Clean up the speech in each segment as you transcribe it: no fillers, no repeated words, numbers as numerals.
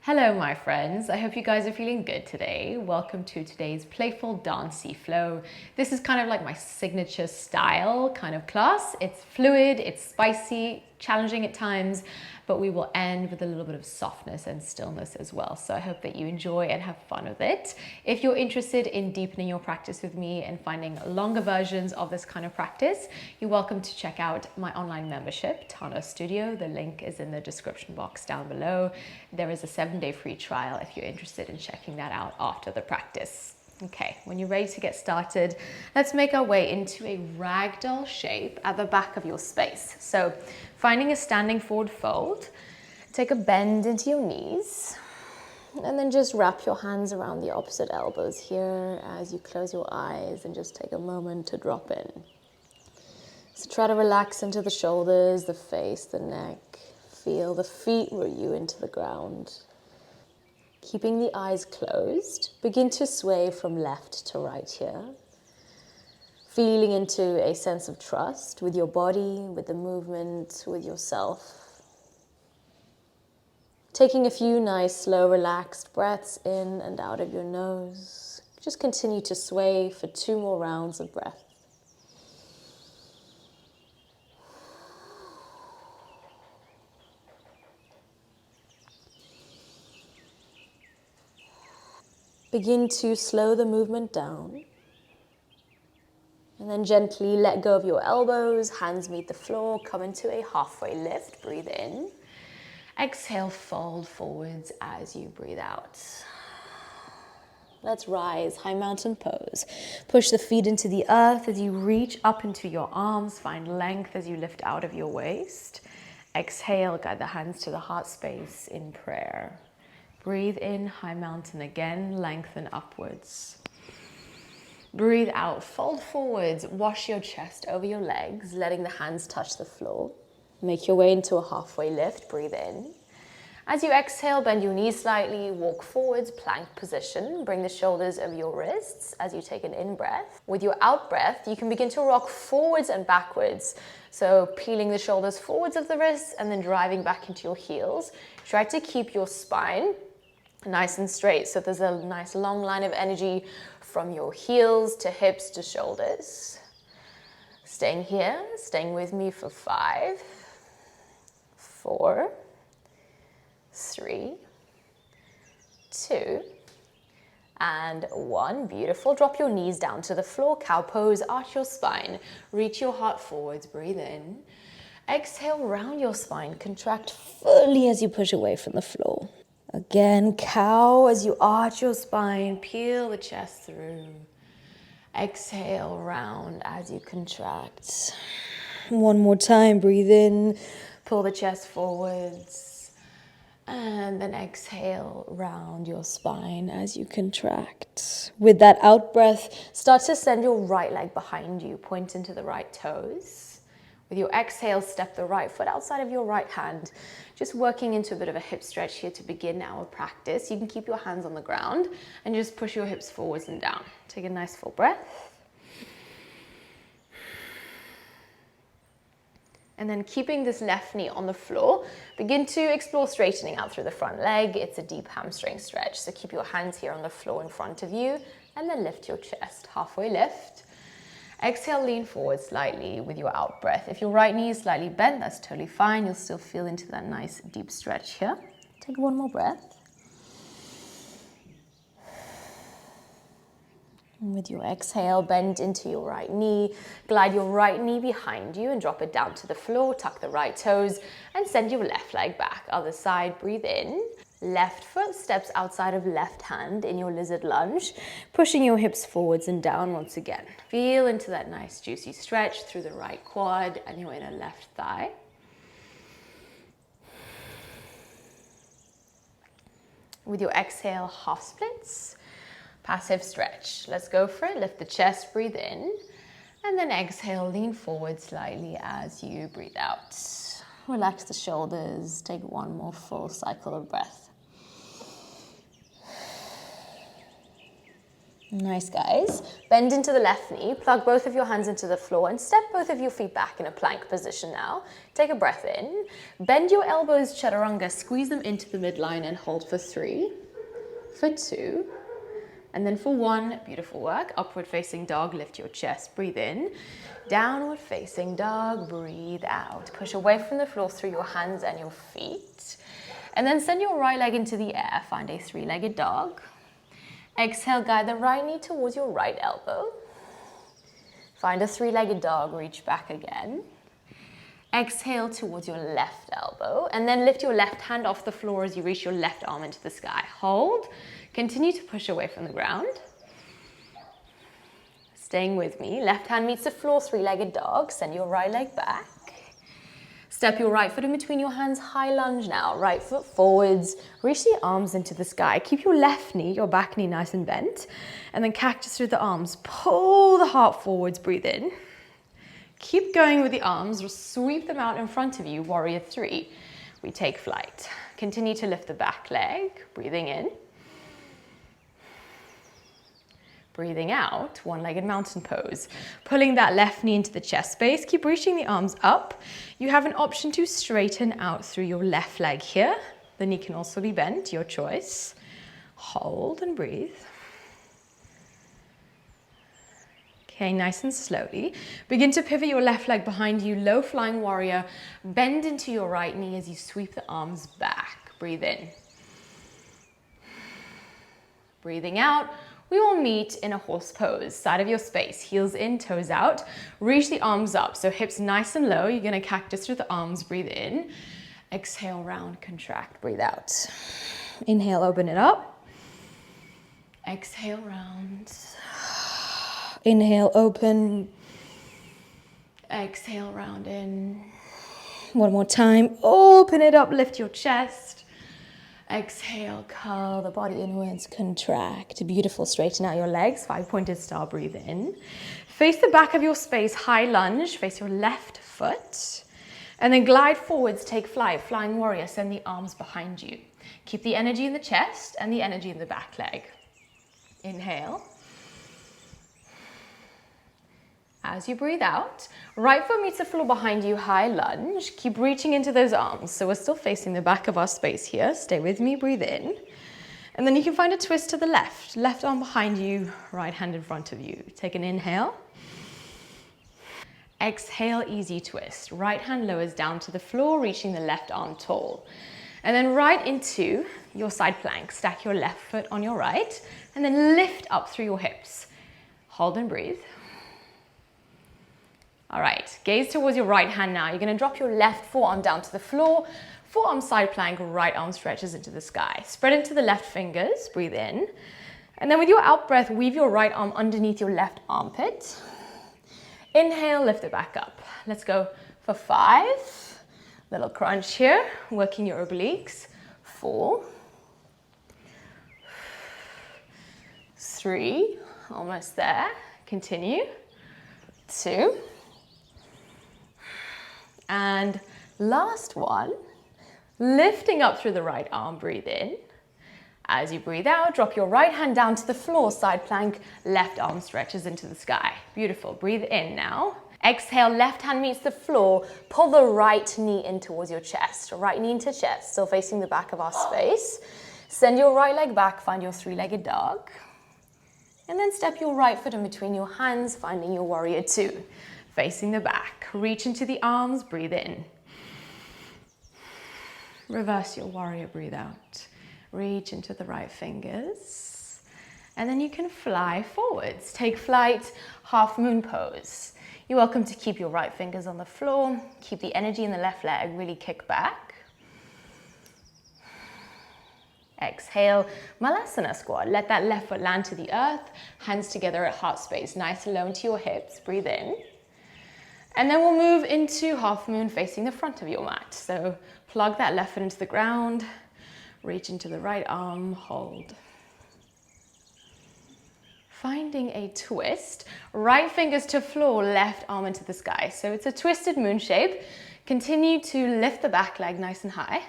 Hello, my friends. I hope you guys are feeling good today. Welcome to today's playful dancey flow. This is kind of like my signature style kind of class. It's fluid, it's spicy, challenging at times, but we will end with a little bit of softness and stillness as well. So I hope that you enjoy and have fun with it. If you're interested in deepening your practice with me and finding longer versions of this kind of practice, you're welcome to check out my online membership, Tana Studio. The link is in the description box down below. There is a 7-day free trial if you're interested in checking that out after the practice. Okay, when you're ready to get started, let's make our way into a ragdoll shape at the back of your space. So finding a standing forward fold, take a bend into your knees, and then just wrap your hands around the opposite elbows here as you close your eyes and just take a moment to drop in. So try to relax into the shoulders, the face, the neck. Feel the feet root you into the ground. Keeping the eyes closed, begin to sway from left to right here. Feeling into a sense of trust with your body, with the movement, with yourself. Taking a few nice, slow, relaxed breaths in and out of your nose. Just continue to sway for 2 more rounds of breath. Begin to slow the movement down. And then gently let go of your elbows, hands meet the floor, come into a halfway lift, breathe in. Exhale, fold forwards as you breathe out. Let's rise, high mountain pose. Push the feet into the earth as you reach up into your arms, find length as you lift out of your waist. Exhale, guide the hands to the heart space in prayer. Breathe in, high mountain again, lengthen upwards. Breathe out, fold forwards, wash your chest over your legs, letting the hands touch the floor. Make your way into a halfway lift, breathe in. As you exhale, bend your knees slightly, walk forwards, plank position. Bring the shoulders over your wrists as you take an in-breath. With your out-breath, you can begin to rock forwards and backwards. So peeling the shoulders forwards of the wrists and then driving back into your heels. Try to keep your spine nice and straight. So there's a nice long line of energy from your heels to hips to shoulders. Staying here, staying with me for 5, 4, 3, 2, and 1. Beautiful. Drop your knees down to the floor, cow pose, arch your spine, reach your heart forwards, breathe in. Exhale, round your spine, contract fully as you push away from the floor. Again, cow as you arch your spine, peel the chest through. Exhale, round as you contract. One more time, breathe in, pull the chest forwards. And then exhale, round your spine as you contract. With that out breath, start to send your right leg behind you, point into the right toes. With your exhale, step the right foot outside of your right hand. Just working into a bit of a hip stretch here to begin our practice. You can keep your hands on the ground and just push your hips forwards and down. Take a nice full breath. And then keeping this left knee on the floor, begin to explore straightening out through the front leg. It's a deep hamstring stretch. So keep your hands here on the floor in front of you and then lift your chest. Halfway lift. Exhale, lean forward slightly with your out breath. If your right knee is slightly bent, that's totally fine. You'll still feel into that nice deep stretch here. Take one more breath. And with your exhale, bend into your right knee. Glide your right knee behind you and drop it down to the floor. Tuck the right toes and send your left leg back. Other side, breathe in. Left foot steps outside of left hand in your lizard lunge, pushing your hips forwards and down once again. Feel into that nice juicy stretch through the right quad and your inner left thigh. With your exhale, half splits, passive stretch. Let's go for it. Lift the chest, breathe in, and then exhale, lean forward slightly as you breathe out. Relax the shoulders. Take one more full cycle of breath. Nice, guys. Bend into the left knee, plug both of your hands into the floor and step both of your feet back in a plank position now. Take a breath in. Bend your elbows, chaturanga, squeeze them into the midline and hold for 3, for 2, and then for 1. Beautiful work. Upward facing dog, lift your chest, breathe in. Downward facing dog, breathe out. Push away from the floor through your hands and your feet. And then send your right leg into the air. Find a 3-legged dog. Exhale, guide the right knee towards your right elbow. Find a 3-legged dog, reach back again. Exhale towards your left elbow, and then lift your left hand off the floor as you reach your left arm into the sky. Hold, continue to push away from the ground. Staying with me, left hand meets the floor, 3-legged dog, send your right leg back. Step your right foot in between your hands, high lunge now. Right foot forwards, reach the arms into the sky. Keep your left knee, your back knee nice and bent. And then cactus through the arms. Pull the heart forwards, breathe in. Keep going with the arms, sweep them out in front of you, warrior 3. We take flight. Continue to lift the back leg, breathing in. Breathing out, 1-legged mountain pose. Pulling that left knee into the chest space. Keep reaching the arms up. You have an option to straighten out through your left leg here. The knee can also be bent, your choice. Hold and breathe. Okay, nice and slowly. Begin to pivot your left leg behind you, low flying warrior. Bend into your right knee as you sweep the arms back. Breathe in. Breathing out. We will meet in a horse pose, side of your space, heels in, toes out. Reach the arms up, so hips nice and low. You're gonna cactus through the arms, breathe in. Exhale, round, contract, breathe out. Inhale, open it up. Exhale, round. Inhale, open. Exhale, round in. One more time, open it up, lift your chest. Exhale, curl the body inwards, contract. Beautiful, straighten out your legs, 5-pointed star, breathe in. Face the back of your space, high lunge, face your left foot. And then glide forwards, take flight, flying warrior, send the arms behind you. Keep the energy in the chest and the energy in the back leg. Inhale. As you breathe out, right foot meets the floor behind you, high lunge. Keep reaching into those arms. So we're still facing the back of our space here. Stay with me, breathe in. And then you can find a twist to the left. Left arm behind you, right hand in front of you. Take an inhale. Exhale, easy twist. Right hand lowers down to the floor, reaching the left arm tall. And then right into your side plank. Stack your left foot on your right, and then lift up through your hips. Hold and breathe. All right, gaze towards your right hand now. You're gonna drop your left forearm down to the floor, forearm side plank, right arm stretches into the sky. Spread into the left fingers, breathe in. And then with your out breath, weave your right arm underneath your left armpit. Inhale, lift it back up. Let's go for 5. Little crunch here, working your obliques. 4, 3, almost there. Continue. 2. And last one, lifting up through the right arm, breathe in. As you breathe out, drop your right hand down to the floor, side plank, left arm stretches into the sky. Beautiful, breathe in now. Exhale, left hand meets the floor, pull the right knee in towards your chest. Right knee into chest, still facing the back of our space. Send your right leg back, find your 3-legged dog. And then step your right foot in between your hands, finding your warrior 2. Facing the back, reach into the arms, breathe in. Reverse your warrior, breathe out. Reach into the right fingers. And then you can fly forwards. Take flight, half moon pose. You're welcome to keep your right fingers on the floor. Keep the energy in the left leg, really kick back. Exhale, Malasana squat. Let that left foot land to the earth. Hands together at heart space, nice and low into your hips. Breathe in. And then we'll move into half moon facing the front of your mat. So plug that left foot into the ground, reach into the right arm, hold. Finding a twist, right fingers to floor, left arm into the sky. So it's a twisted moon shape. Continue to lift the back leg nice and high.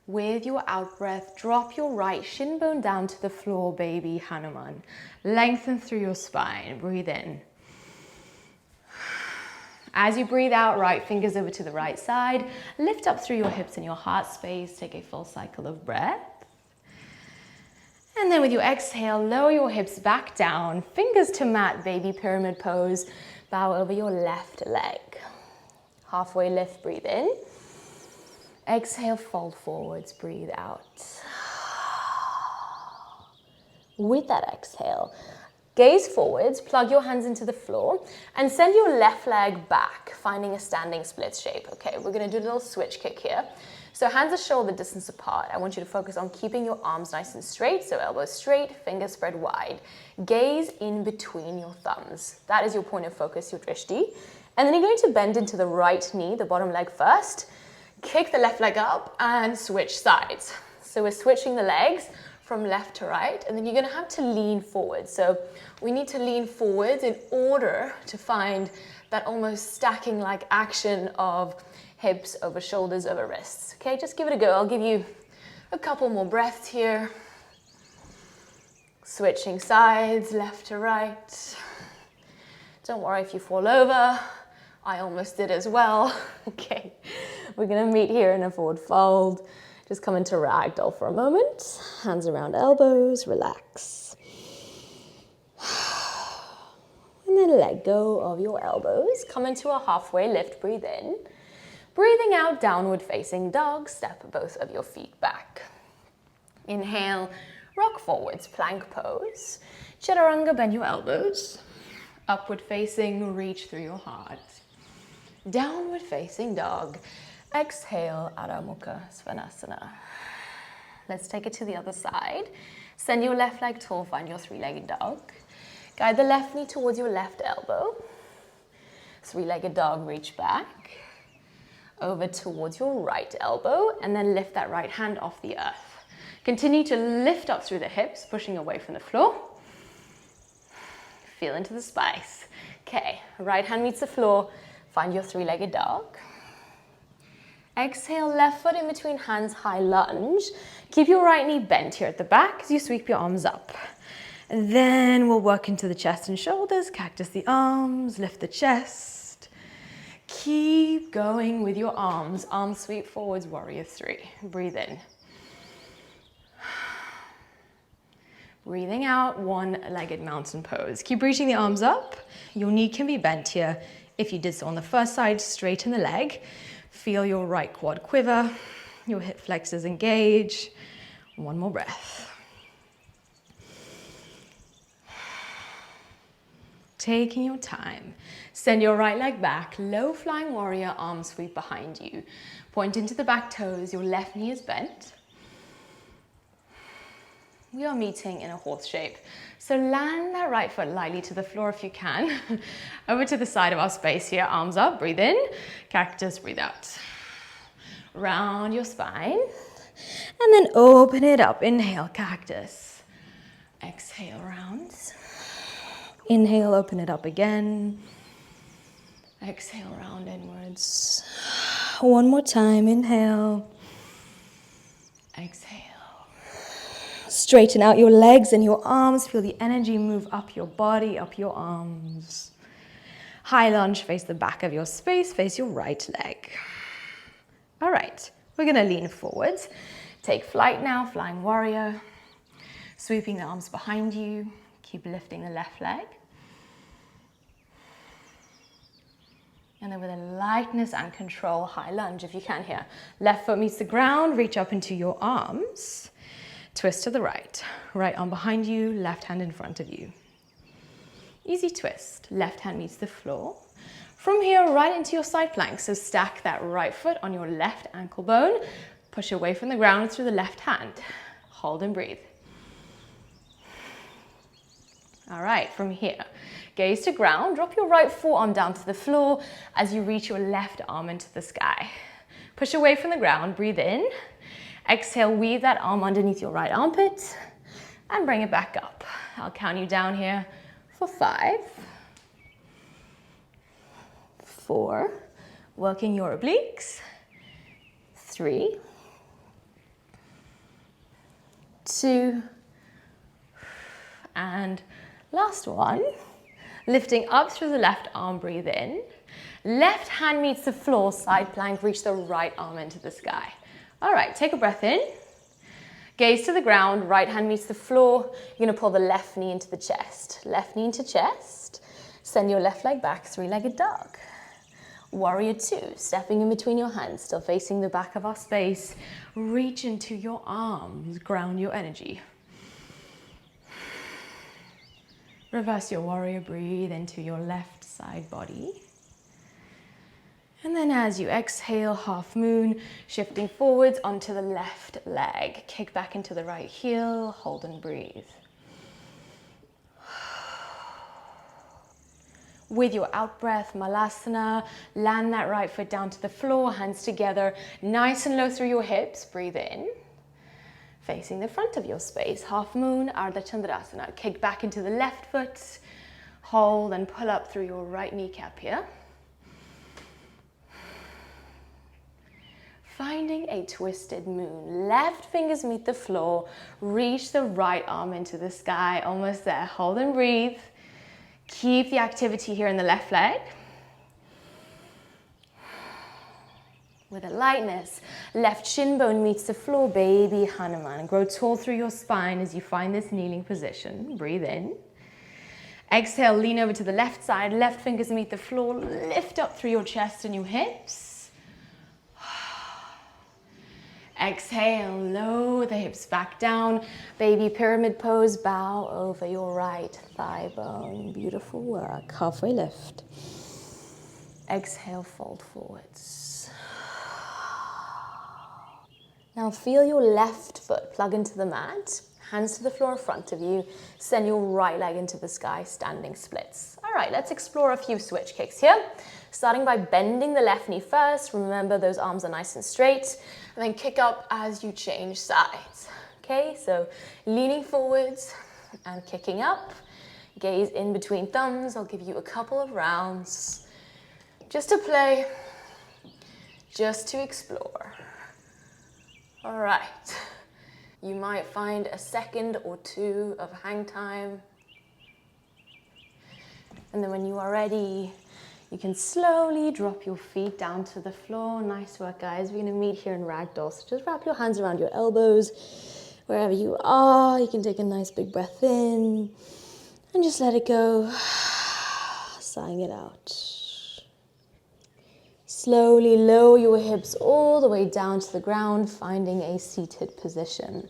With your out breath, drop your right shin bone down to the floor, baby Hanuman. Lengthen through your spine. Breathe in. As you breathe out, right fingers over to the right side. Lift up through your hips and your heart space. Take a full cycle of breath. And then with your exhale, lower your hips back down. Fingers to mat, baby pyramid pose. Bow over your left leg. Halfway lift, breathe in. Exhale, fold forwards, breathe out. With that exhale, gaze forwards, plug your hands into the floor, and send your left leg back, finding a standing split shape. Okay, we're gonna do a little switch kick here. So hands are shoulder distance apart. I want you to focus on keeping your arms nice and straight, so elbows straight, fingers spread wide. Gaze in between your thumbs. That is your point of focus, your drishti. And then you're going to bend into the right knee, the bottom leg first. Kick the left leg up and switch sides. So we're switching the legs from left to right, and then you're gonna have to lean forward. So we need to lean forwards in order to find that almost stacking like action of hips over shoulders over wrists. Okay, just give it a go. I'll give you a couple more breaths here. Switching sides, left to right. Don't worry if you fall over. I almost did as well. Okay, we're gonna meet here in a forward fold. Just come into ragdoll for a moment. Hands around elbows, relax. And then let go of your elbows. Come into a halfway lift, breathe in. Breathing out, downward facing dog. Step both of your feet back. Inhale, rock forwards, plank pose. Chaturanga, bend your elbows. Upward facing, reach through your heart. Downward facing dog. Exhale, Adho Mukha Svanasana. Let's take it to the other side. Send your left leg tall, find your three-legged dog. Guide the left knee towards your left elbow. Three-legged dog, reach back. Over towards your right elbow, and then lift that right hand off the earth. Continue to lift up through the hips, pushing away from the floor. Feel into the spice. Okay, right hand meets the floor. Find your three-legged dog. Exhale, left foot in between hands, high lunge. Keep your right knee bent here at the back as you sweep your arms up. And then we'll work into the chest and shoulders, cactus the arms, lift the chest. Keep going with your arms. Arms sweep forwards, warrior three. Breathe in. Breathing out, one-legged mountain pose. Keep reaching the arms up. Your knee can be bent here. If you did so on the first side, straighten the leg. Feel your right quad quiver, your hip flexors engage. One more breath. Taking your time. Send your right leg back, low flying warrior, arms sweep behind you. Point into the back toes, your left knee is bent. We are meeting in a horse shape. So land that right foot lightly to the floor if you can. Over to the side of our space here, arms up, breathe in. Cactus, breathe out. Round your spine. And then open it up. Inhale, cactus. Exhale, rounds. Inhale, open it up again. Exhale, round inwards. One more time, inhale. Exhale. Straighten out your legs and your arms. Feel the energy move up your body, up your arms. High lunge, face the back of your space, face your right leg. All right, we're gonna lean forwards. Take flight now, flying warrior. Sweeping the arms behind you. Keep lifting the left leg. And then with a lightness and control, high lunge if you can here. Left foot meets the ground, reach up into your arms. Twist to the right. Right arm behind you, left hand in front of you. Easy twist. Left hand meets the floor. From here, right into your side plank. So stack that right foot on your left ankle bone. Push away from the ground through the left hand. Hold and breathe. All right, from here, gaze to ground. Drop your right forearm down to the floor as you reach your left arm into the sky. Push away from the ground, breathe in. Exhale, weave that arm underneath your right armpit and bring it back up. I'll count you down here for 5, 4, working your obliques, 3, 2, and last one. Lifting up through the left arm, breathe in. Left hand meets the floor, side plank, reach the right arm into the sky. All right, take a breath in. Gaze to the ground, right hand meets the floor. You're gonna pull the left knee into the chest. Left knee into chest. Send your left leg back, three-legged dog. Warrior 2, stepping in between your hands, still facing the back of our space. Reach into your arms, ground your energy. Reverse your warrior, breathe into your left side body. And then as you exhale, half moon, shifting forwards onto the left leg. Kick back into the right heel, hold and breathe. With your out breath, Malasana, land that right foot down to the floor, hands together, nice and low through your hips, breathe in. Facing the front of your space, half moon, Ardha Chandrasana. Kick back into the left foot, hold and pull up through your right kneecap here. Finding a twisted moon. Left fingers meet the floor, reach the right arm into the sky, almost there, hold and breathe. Keep the activity here in the left leg. With a lightness, left shin bone meets the floor, baby Hanuman. Grow tall through your spine as you find this kneeling position. Breathe in. Exhale, lean over to the left side, left fingers meet the floor, lift up through your chest and your hips. Exhale, lower the hips back down, baby pyramid pose, bow over your right thigh bone. Beautiful work, halfway lift. Exhale, fold forwards. Now feel your left foot plug into the mat, hands to the floor in front of you, send your right leg into the sky, standing splits. All right, let's explore a few switch kicks here. Starting by bending the left knee first, remember those arms are nice and straight, and then kick up as you change sides. Okay, so leaning forwards and kicking up, gaze in between thumbs. I'll give you a couple of rounds, just to play, just to explore. All right, you might find a second or two of hang time. And then when you are ready, you can slowly drop your feet down to the floor. Nice work, guys. We're gonna meet here in ragdoll. So just wrap your hands around your elbows. Wherever you are, you can take a nice big breath in and just let it go, sighing it out. Slowly lower your hips all the way down to the ground, finding a seated position.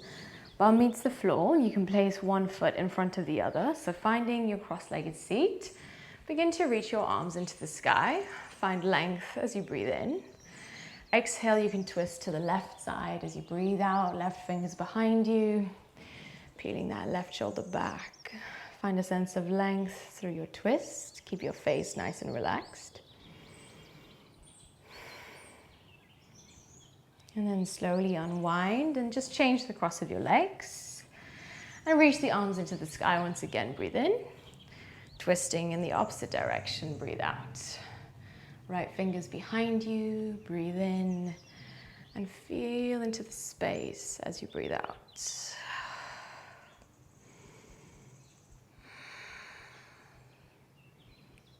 Bum meets the floor. You can place one foot in front of the other. So finding your cross-legged seat. Begin to reach your arms into the sky. Find length as you breathe in. Exhale, you can twist to the left side as you breathe out. Left fingers behind you. Peeling that left shoulder back. Find a sense of length through your twist. Keep your face nice and relaxed. And then slowly unwind and just change the cross of your legs. And reach the arms into the sky once again. Breathe in. Twisting in the opposite direction. Breathe out. Right fingers behind you. Breathe in. And feel into the space as you breathe out.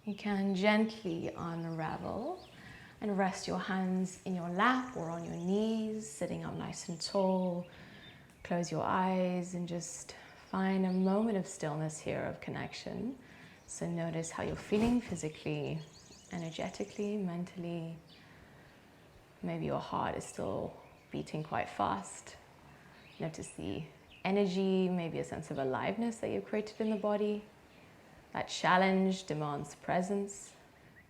You can gently unravel and rest your hands in your lap or on your knees, sitting up nice and tall. Close your eyes and just find a moment of stillness here, of connection. So notice how you're feeling physically, energetically, mentally. Maybe your heart is still beating quite fast. Notice the energy, maybe a sense of aliveness that you've created in the body. That challenge demands presence.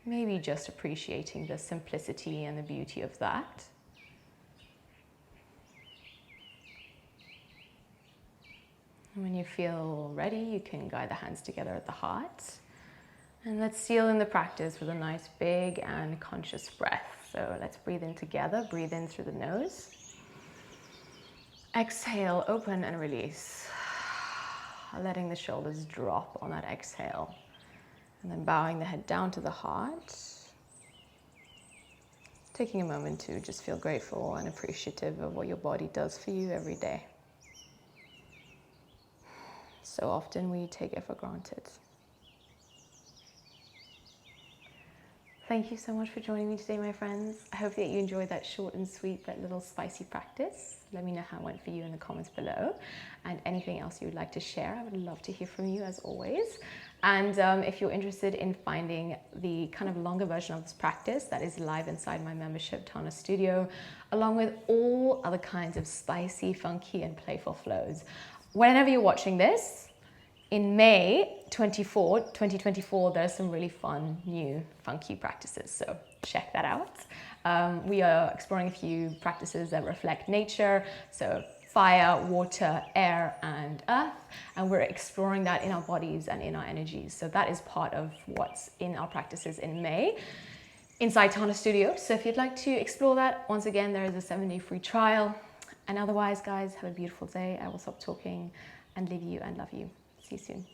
Maybe just appreciating the simplicity and the beauty of that. And when you feel ready, you can guide the hands together at the heart. And let's seal in the practice with a nice big and conscious breath. So let's breathe in together. Breathe in through the nose. Exhale, open and release. Letting the shoulders drop on that exhale. And then bowing the head down to the heart. Taking a moment to just feel grateful and appreciative of what your body does for you every day. So often we take it for granted. Thank you so much for joining me today, my friends. I hope that you enjoyed that short and sweet but little spicy practice. Let me know how it went for you in the comments below, and anything else you would like to share. I would love to hear from you as always. And if you're interested in finding the kind of longer version of this practice that is live inside my membership Tana Studio, along with all other kinds of spicy, funky and playful flows. Whenever you're watching this, in May 2024, there's some really fun, new, funky practices, so check that out. We are exploring a few practices that reflect nature, so fire, water, air, and earth, and we're exploring that in our bodies and in our energies. So that is part of what's in our practices in May inside Tana Studio. So if you'd like to explore that, once again, there is a 7-day free trial. And otherwise, guys, have a beautiful day. I will stop talking and leave you and love you. See you soon.